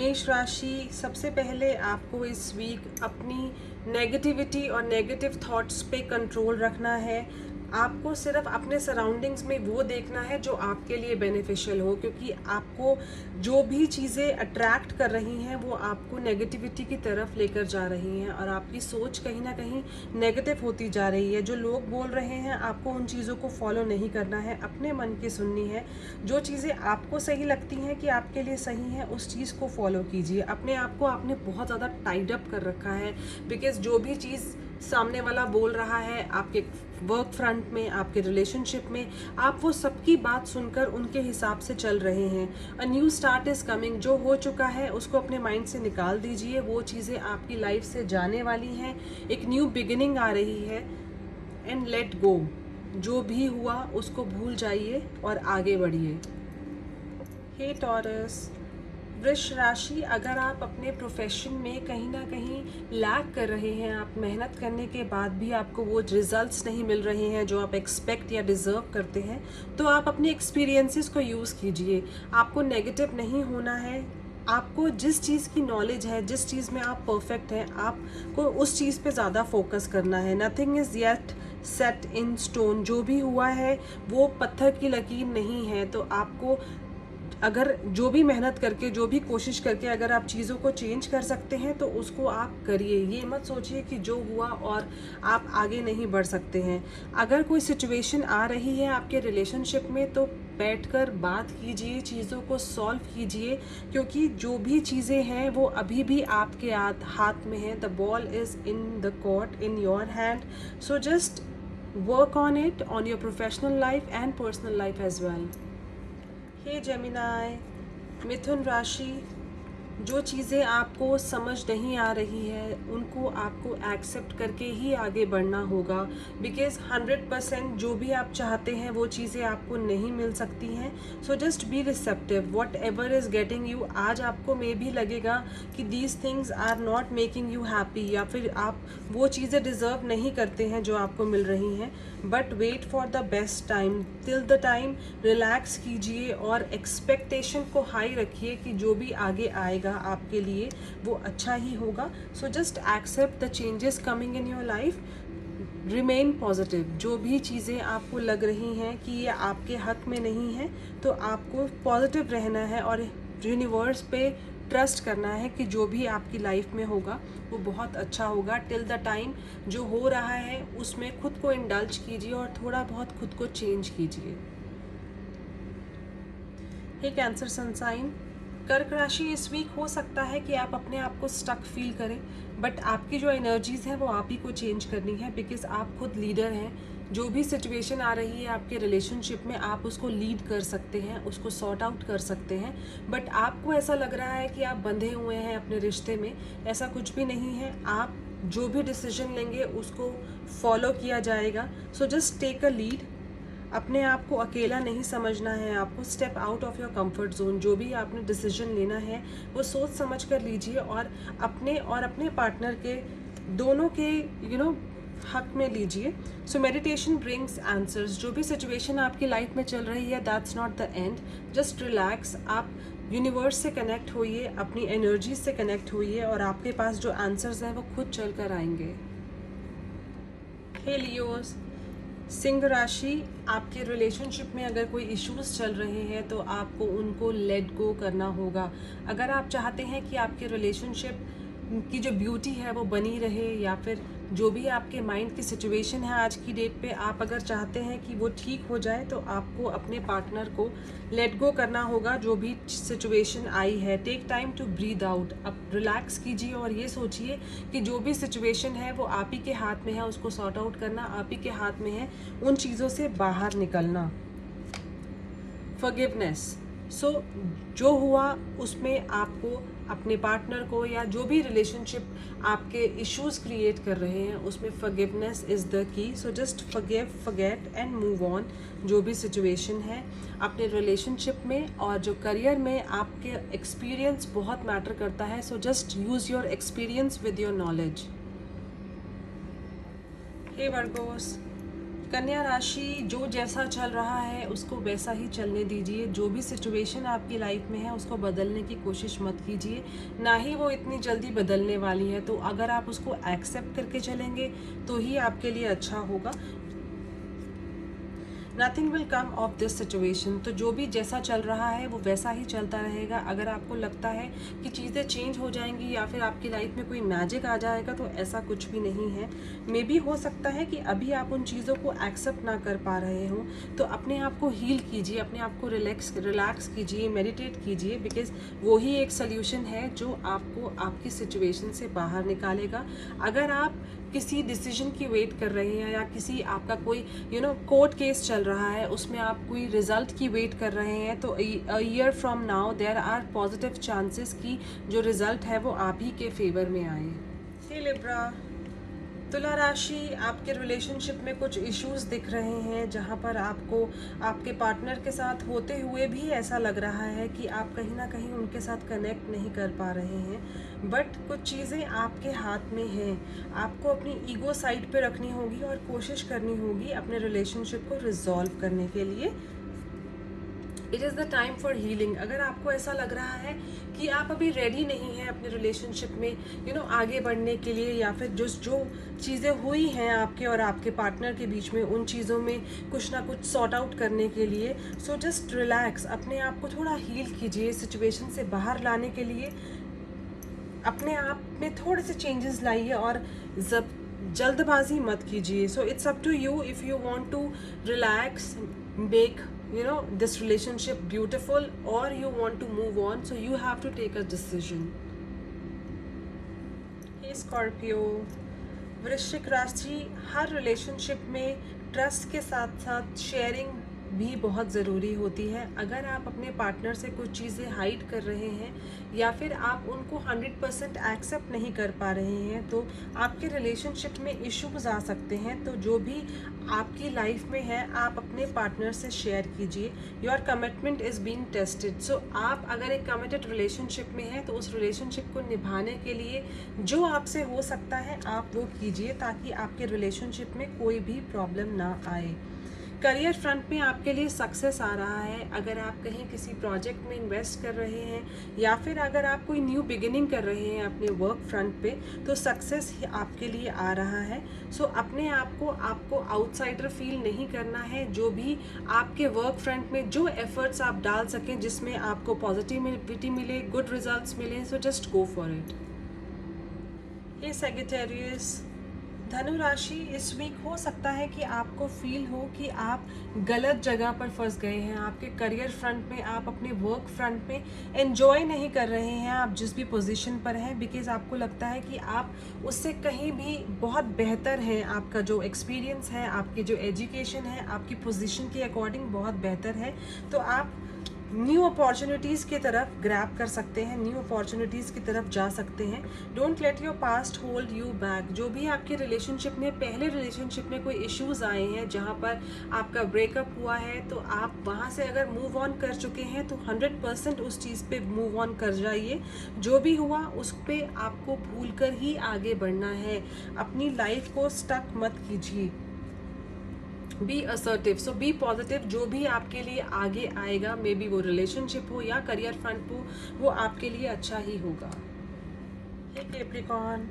मेष राशि, सबसे पहले आपको इस वीक अपनी नेगेटिविटी और नेगेटिव थॉट्स पे कंट्रोल रखना है। आपको सिर्फ अपने सराउंडिंग्स में वो देखना है जो आपके लिए बेनिफिशियल हो, क्योंकि आपको जो भी चीज़ें अट्रैक्ट कर रही हैं वो आपको नेगेटिविटी की तरफ लेकर जा रही हैं और आपकी सोच कहीं ना कहीं नेगेटिव होती जा रही है। जो लोग बोल रहे हैं आपको उन चीज़ों को फॉलो नहीं करना है, अपने मन की सुननी है। जो चीज़ें आपको सही लगती हैं कि आपके लिए सही है उस चीज़ को फॉलो कीजिए। अपने आप को आपने बहुत ज़्यादा टाइड अप कर रखा है, बिकॉज जो भी चीज़ सामने वाला बोल रहा है आपके वर्क फ्रंट में, आपके रिलेशनशिप में, आप वो सबकी बात सुनकर उनके हिसाब से चल रहे हैं। A new start is coming, जो हो चुका है उसको अपने माइंड से निकाल दीजिए। वो चीज़ें आपकी लाइफ से जाने वाली हैं, एक न्यू बिगिनिंग आ रही है। एंड लेट गो, जो भी हुआ उसको भूल जाइए और आगे बढ़िए। हे टॉरस, वृष राशि, अगर आप अपने प्रोफेशन में कहीं ना कहीं लैग कर रहे हैं, आप मेहनत करने के बाद भी आपको वो रिजल्ट्स नहीं मिल रहे हैं जो आप एक्सपेक्ट या डिज़र्व करते हैं, तो आप अपने एक्सपीरियंसेस को यूज़ कीजिए। आपको नेगेटिव नहीं होना है। आपको जिस चीज़ की नॉलेज है, जिस चीज़ में आप परफेक्ट हैं, आपको उस चीज़ पे ज़्यादा फोकस करना है। Nothing is yet set in stone, जो भी हुआ है वो पत्थर की लकीर नहीं है। तो आपको अगर जो भी मेहनत करके, जो भी कोशिश करके अगर आप चीज़ों को चेंज कर सकते हैं तो उसको आप करिए। ये मत सोचिए कि जो हुआ और आप आगे नहीं बढ़ सकते हैं। अगर कोई सिचुएशन आ रही है आपके रिलेशनशिप में तो बैठकर बात कीजिए, चीज़ों को सॉल्व कीजिए, क्योंकि जो भी चीज़ें हैं वो अभी भी आपके हाथ में है। The ball is in the court, in your hand. So just work on it, on your professional life and personal life as well. Hey Gemini, मिथुन राशि, जो चीज़ें आपको समझ नहीं आ रही है उनको आपको एक्सेप्ट करके ही आगे बढ़ना होगा, बिकॉज 100% जो भी आप चाहते हैं वो चीज़ें आपको नहीं मिल सकती हैं। So just be receptive, whatever is getting you. आज आपको मे भी लगेगा कि these things are not making you happy, या फिर आप वो चीज़ें डिज़र्व नहीं करते हैं जो आपको मिल रही हैं, but wait for the best time. Till the time relax कीजिए और एक्सपेक्टेशन को हाई रखिए कि जो भी आगे आएगा आपके लिए वो अच्छा ही होगा। So just accept the changes coming in your life, remain positive. जो भी चीज़ें आपको लग रही हैं कि ये आपके हक में नहीं है तो आपको पॉजिटिव रहना है और यूनिवर्स पे ट्रस्ट करना है कि जो भी आपकी लाइफ में होगा वो बहुत अच्छा होगा। टिल द टाइम जो हो रहा है उसमें खुद को इंडल्ज कीजिए और थोड़ा बहुत खुद को चेंज कीजिए। हे कैंसर सनसाइन, कर्क राशि, इस वीक हो सकता है कि आप अपने आप को स्टक फील करें, बट आपकी जो एनर्जीज हैं वो आप ही को चेंज करनी है, बिकॉज आप खुद लीडर हैं। जो भी सिचुएशन आ रही है आपके रिलेशनशिप में आप उसको लीड कर सकते हैं, उसको सॉर्ट आउट कर सकते हैं। बट आपको ऐसा लग रहा है कि आप बंधे हुए हैं अपने रिश्ते में, ऐसा कुछ भी नहीं है। आप जो भी डिसीजन लेंगे उसको फॉलो किया जाएगा। So just take a lead. अपने आप को अकेला नहीं समझना है, आपको step out of your comfort zone. जो भी आपने डिसीजन लेना है वो सोच समझ कर लीजिए और अपने पार्टनर के, दोनों के हक में लीजिए। So meditation brings answers. जो भी सिचुएशन आपकी लाइफ में चल रही है that's not the end, just relax. आप यूनिवर्स से कनेक्ट होइए, अपनी एनर्जी से कनेक्ट होइए और आपके पास जो आंसर्स हैं वो खुद चल कर आएंगे। हे लियोस, सिंह राशि, आपके रिलेशनशिप में अगर कोई इश्यूज चल रहे हैं तो आपको उनको लेट गो करना होगा। अगर आप चाहते हैं कि आपके रिलेशनशिप की जो ब्यूटी है वो बनी रहे, या फिर जो भी आपके माइंड की सिचुएशन है आज की डेट पे, आप अगर चाहते हैं कि वो ठीक हो जाए तो आपको अपने पार्टनर को लेट गो करना होगा। जो भी सिचुएशन आई है, take time to breathe out. अब रिलैक्स कीजिए और ये सोचिए कि जो भी सिचुएशन है वो आप ही के हाथ में है, उसको सॉर्ट आउट करना आप ही के हाथ में है, उन चीज़ों से बाहर निकलना। फॉरगिवनेस। सो जो हुआ उसमें आपको अपने पार्टनर को या जो भी रिलेशनशिप आपके इश्यूज क्रिएट कर रहे हैं उसमें forgiveness is the key. So just forgive, forget and move on. जो भी सिचुएशन है अपने रिलेशनशिप में और जो करियर में, आपके एक्सपीरियंस बहुत मैटर करता है। So just use your experience with your knowledge. Hey Virgos, कन्या राशि, जो जैसा चल रहा है उसको वैसा ही चलने दीजिए। जो भी सिचुएशन आपकी लाइफ में है उसको बदलने की कोशिश मत कीजिए, ना ही वो इतनी जल्दी बदलने वाली है। तो अगर आप उसको एक्सेप्ट करके चलेंगे तो ही आपके लिए अच्छा होगा। Nothing will come of this situation. तो जो भी जैसा चल रहा है वो वैसा ही चलता रहेगा। अगर आपको लगता है कि चीज़ें चेंज हो जाएंगी या फिर आपकी लाइफ में कोई मैजिक आ जाएगा, तो ऐसा कुछ भी नहीं है। मे भी हो सकता है कि अभी आप उन चीज़ों को एक्सेप्ट ना कर पा रहे हो, तो अपने आप को हील कीजिए, अपने आप को रिलैक्स कीजिए, मेडिटेट कीजिए, बिकॉज वो ही एक सोल्यूशन है जो आपको आपकी सिचुएशन से बाहर निकालेगा। अगर आप किसी डिसीजन की वेट कर रहे हैं या किसी आपका कोई कोर्ट केस चल रहा है, उसमें आप कोई रिजल्ट की वेट कर रहे हैं, तो a year from now there are positive chances कि जो रिजल्ट है वो आप ही के फेवर में आए। हे लिब्रा, तुला राशि, आपके रिलेशनशिप में कुछ इश्यूज दिख रहे हैं जहाँ पर आपको आपके पार्टनर के साथ होते हुए भी ऐसा लग रहा है कि आप कहीं ना कहीं उनके साथ कनेक्ट नहीं कर पा रहे हैं। बट कुछ चीज़ें आपके हाथ में हैं, आपको अपनी ईगो साइड पे रखनी होगी और कोशिश करनी होगी अपने रिलेशनशिप को रिजॉल्व करने के लिए। It is the time for healing. अगर आपको ऐसा लग रहा है कि आप अभी रेडी नहीं हैं अपने रिलेशनशिप में आगे बढ़ने के लिए, या फिर जो चीज़ें हुई हैं आपके और आपके पार्टनर के बीच में, उन चीज़ों में कुछ ना कुछ सॉर्ट आउट करने के लिए, सो जस्ट रिलैक्स, अपने आप को थोड़ा हील कीजिए। सिचुएशन से बाहर लाने के लिए अपने आप में थोड़े से चेंजेस लाइए और जल्दबाजी मत कीजिए। So it's up to you, if you want to relax, make this relationship beautiful, or you want to move on, so you have to take a decision. Hey Scorpio, वृश्चिक राशि, हर रिलेशनशिप में trust के साथ साथ sharing भी बहुत ज़रूरी होती है। अगर आप अपने पार्टनर से कुछ चीज़ें हाइड कर रहे हैं या फिर आप उनको 100% एक्सेप्ट नहीं कर पा रहे हैं, तो आपके रिलेशनशिप में इश्यूज आ सकते हैं। तो जो भी आपकी लाइफ में है, आप अपने पार्टनर से शेयर कीजिए। Your commitment is being tested. So आप अगर एक कमिटेड रिलेशनशिप में हैं, तो उस रिलेशनशिप को निभाने के लिए जो आपसे हो सकता है आप वो कीजिए, ताकि आपके रिलेशनशिप में कोई भी प्रॉब्लम ना आए। करियर फ्रंट में आपके लिए सक्सेस आ रहा है। अगर आप कहीं किसी प्रोजेक्ट में इन्वेस्ट कर रहे हैं या फिर अगर आप कोई न्यू बिगिनिंग कर रहे हैं अपने वर्क फ्रंट पे, तो सक्सेस आपके लिए आ रहा है। सो अपने आप को आपको आउटसाइडर फील नहीं करना है। जो भी आपके वर्क फ्रंट में जो एफर्ट्स आप डाल सकें जिसमें आपको पॉजिटिविटी मिले, गुड रिजल्ट्स मिले, so just go for it. ये सेजिटेरियस, धनु राशि, इस वीक हो सकता है कि आपको फील हो कि आप गलत जगह पर फंस गए हैं। आपके करियर फ्रंट में, आप अपने वर्क फ्रंट में एंजॉय नहीं कर रहे हैं आप जिस भी पोजीशन पर हैं, बिकॉज आपको लगता है कि आप उससे कहीं भी बहुत बेहतर हैं। आपका जो एक्सपीरियंस है, आपकी जो एजुकेशन है, आपकी पोजीशन के अकॉर्डिंग बहुत बेहतर है। तो आप न्यू अपॉर्चुनिटीज़ की तरफ ग्रैब कर सकते हैं, न्यू अपॉर्चुनिटीज़ की तरफ जा सकते हैं। Don't let your past hold you back. जो भी आपके रिलेशनशिप में, पहले रिलेशनशिप में कोई इश्यूज़ आए हैं जहाँ पर आपका ब्रेकअप हुआ है, तो आप वहाँ से अगर मूव ऑन कर चुके हैं तो 100% उस चीज़ पे मूव ऑन कर जाइए। जो भी हुआ उस पर आपको भूल कर ही आगे बढ़ना है। अपनी लाइफ को स्टक मत कीजिए। बी असर्टिव, सो बी पॉजिटिव। जो भी आपके लिए आगे आएगा, मे बी वो रिलेशनशिप हो या करियर फ्रंट हो, वो आपके लिए अच्छा ही होगा। हे कैप्रिकॉर्न,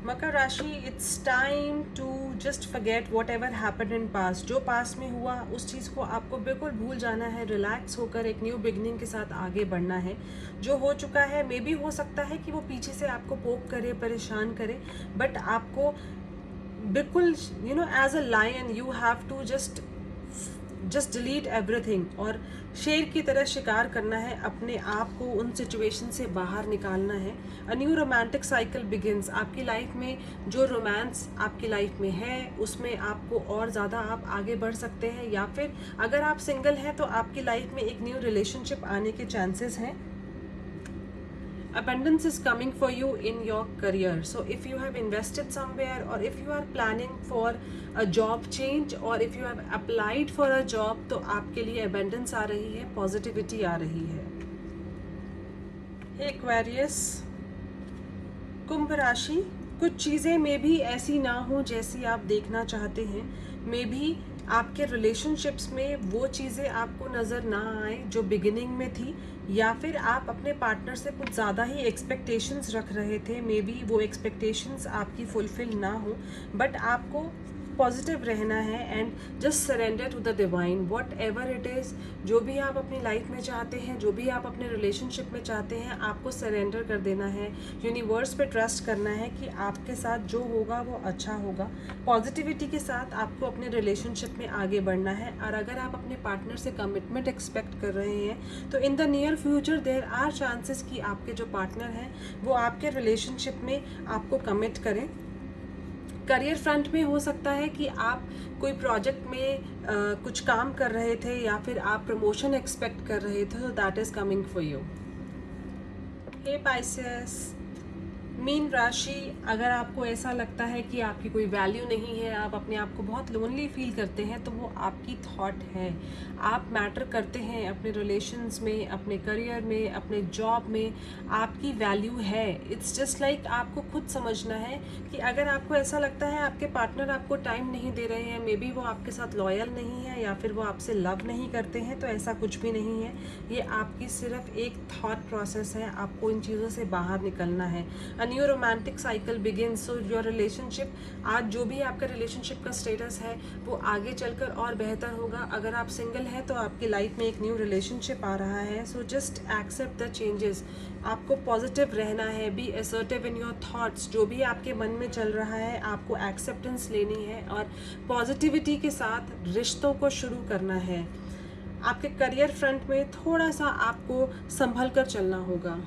मकर राशि, it's time to just forget whatever happened in past. जो पास्ट में हुआ उस चीज़ को आपको बिल्कुल भूल जाना है। रिलैक्स होकर एक न्यू बिगनिंग के साथ आगे बढ़ना है। जो हो चुका है, मे बी हो सकता है कि वो पीछे से आपको पोक करे, परेशान करे, बट आपको बिल्कुल as a lion you have to just delete everything और शेर की तरह शिकार करना है। अपने आप को उन सिचुएशन से बाहर निकालना है। A new romantic cycle begins. आपकी लाइफ में जो रोमांस आपकी लाइफ में है उसमें आपको और ज़्यादा आप आगे बढ़ सकते हैं, या फिर अगर आप सिंगल हैं तो आपकी लाइफ में एक न्यू रिलेशनशिप आने के चांसेस हैं। Abundance is coming for you in your career. So if you have invested somewhere, or if you are planning for a job change, or if you have applied for a job, तो आपके लिए abundance आ रही है, positivity आ रही है। Hey Aquarius, कुंभ राशि, कुछ चीज़ें में भी ऐसी ना हो जैसी आप देखना चाहते हैं। मे बी आपके रिलेशनशिप्स में वो चीज़ें आपको नज़र ना आए जो बिगिनिंग में थी, या फिर आप अपने पार्टनर से कुछ ज़्यादा ही एक्सपेक्टेशंस रख रहे थे। मे बी वो एक्सपेक्टेशंस आपकी फुलफ़िल ना हो, बट आपको पॉजिटिव रहना है and just surrender to the divine, whatever it is. जो भी आप अपनी लाइफ में चाहते हैं, जो भी आप अपने रिलेशनशिप में चाहते हैं, आपको सरेंडर कर देना है। यूनिवर्स पे ट्रस्ट करना है कि आपके साथ जो होगा वो अच्छा होगा। पॉजिटिविटी के साथ आपको अपने रिलेशनशिप में आगे बढ़ना है। और अगर आप अपने पार्टनर से कमिटमेंट एक्सपेक्ट कर रहे हैं तो in the near future there are chances कि आपके जो पार्टनर हैं वो आपके रिलेशनशिप में आपको कमिट करें। करियर फ्रंट में हो सकता है कि आप कोई प्रोजेक्ट में कुछ काम कर रहे थे या फिर आप प्रमोशन एक्सपेक्ट कर रहे थे, तो that is coming for you. Hey Pisces, मीन राशि, अगर आपको ऐसा लगता है कि आपकी कोई वैल्यू नहीं है, आप अपने आप को बहुत लोनली फील करते हैं, तो वो आपकी थॉट है। आप मैटर करते हैं अपने रिलेशंस में, अपने करियर में, अपने जॉब में, आपकी वैल्यू है। इट्स जस्ट लाइक आपको खुद समझना है कि अगर आपको ऐसा लगता है आपके पार्टनर आपको टाइम नहीं दे रहे हैं, मे बी वो आपके साथ लॉयल नहीं है या फिर वो आपसे लव नहीं करते हैं, तो ऐसा कुछ भी नहीं है। ये आपकी सिर्फ एक थॉट प्रोसेस है। आपको इन चीज़ों से बाहर निकलना है। New romantic cycle begin. So your relationship, आज जो भी आपका रिलेशनशिप का स्टेटस है वो आगे चलकर और बेहतर होगा। अगर आप सिंगल हैं तो आपकी लाइफ में एक न्यू रिलेशनशिप आ रहा है। So just accept the changes. आपको पॉजिटिव रहना है, be assertive in your thoughts. जो भी आपके मन में चल रहा है आपको एक्सेप्टेंस लेनी है और पॉजिटिविटी के साथ रिश्तों को शुरू करना है। आपके करियर फ्रंट में थोड़ा सा आपको संभल कर चलना होगा।